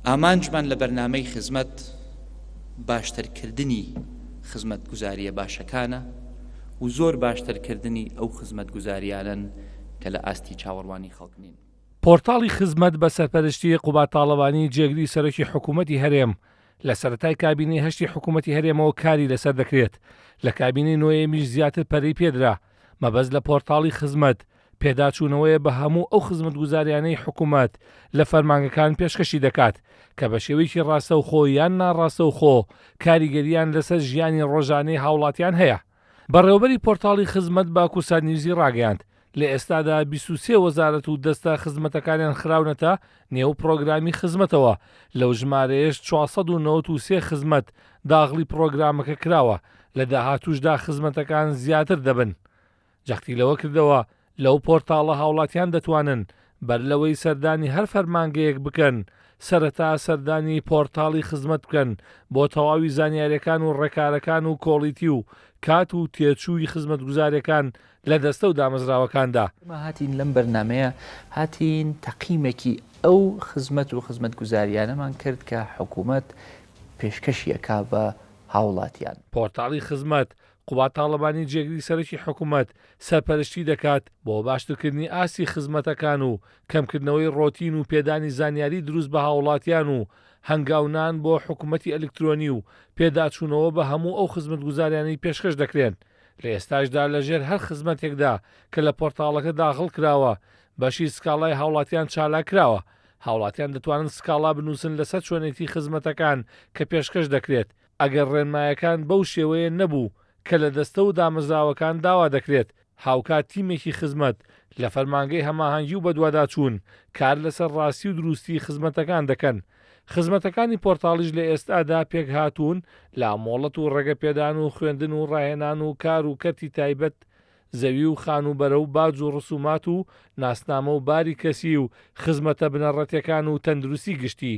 ئامانجمان لە بەرنامەی خزمەت باشترکردنی خزمەتگوزاریە باشەکانە و زۆر باشترکردنی ئەو خزمەتگوزاریانن کە لە ئاستی چاوەڕوانی خەڵک نین. پۆرتاڵی خزمەت بە سەرپەرشتی قوبات تاڵەبانی جێگری سەرۆکی حکوومەتی هەرێم لە سەرەتای کابینەی هەشتی حکوومەتی هەرێمەوە کاری لەسەر دەکرێت. لە کابینەی نوێیەمیش زیاتر پەرەی پێدرا. مەبەست لە پۆرتاڵی خزمەت پێداچوونەوەیە بە هەموو ئەو خزمەتگوزاریانەی حکوومەت لە فەرمانگەکان پێشکەشی دەکات کە بە شێوەیەکی ڕاستەوخۆ یان ناڕاستەوخۆ کاریگەریان لەسەر ژیانی ڕۆژانەی هاوڵاتیان هەیە. بەڕێوەبەری پۆرتاڵی خزمەت باکو سەرنووسی ڕاگەیاند لە ئێستادا 23 وەزارەت و دەستە خزمەتەکانیان خراونەتە نێو پرۆگرامی خزمەتەوە. لەو ژمارەیەش 493 خزمەت داغڵی پرۆگرامەکە کراوە. لە داهاتووشدا خزمەتەکان زیاتر دەبن. جەختی لەوە کردەوە لەو پۆرتاڵە هاوڵاتیان دەتوانن بەر لەوەی سەردانی هەر فەرمانگەیەک بکەن سەرەتا سەردانی پۆرتاڵی خزمەت بکەن بۆ تەواوی زانیاریەکان و ڕێکارەکان و کۆڵیتی و کات و تێچووی خزمەتگوزاریەکان لە دەستە و دامەزراوەکاندا. هاتین لەم بەرنامەیە هاتین تەقیمێکی ئەو خزمەت و خزمەتگوزاریانەمان کرد کە حکوومەت پێشکەشیەکە بە هاوڵاتیان. پۆرتاڵی خزمەت قوبات تاڵەبانی جێگری سەرۆکی حکوومەت سەرپەرشتی دەکات بۆ باشترکردنی ئاسی خزمەتەکان و کەمکردنەوەی ڕۆتین و پێدانی زانیاری دروست بە هاوڵاتیان و هەنگاونان بۆ حکوومەتی ئەلکترۆنی و پێداچوونەوە بە هەموو ئەو خزمەتگوزاریانی پێشکەش دەکرێن. لە ئێستاشدا لەژێر هەر خزمەتێکدا کە لە پۆرتاڵەکە داخڵ کراوە بەشی سکاڵای هاوڵاتیان چالاک کراوە. هاوڵاتیان دەتوانن سکاڵا بنووسن لەسەر چۆنێتی خزمەتەکان کە پێشکەش دەکرێت ئەگەر ڕێنمایەکان بەو شێوەیە نەبوو کە لە دەستە و دامەزراوەکان داوا دەکرێت. هاوکات تیمێکی خزمەت لە فەرمانگەی هەماهەنگی و بەدواداچوون کار لەسەر ڕاستی و دروستی خزمەتەکان دەکەن. خزمەتەکانی پۆرتاڵیش لە ئێستادا پێک هاتوون لە مۆڵەت و ڕێگەپێدان و خوێندن و ڕاهێنان و کار و کەرتی تایبەت زەوی و خانوبەرە و باج و ڕسومات و ناسنامە و باری کەسی و خزمەتە بنەڕەتیەکان و تەندروستی گشتی.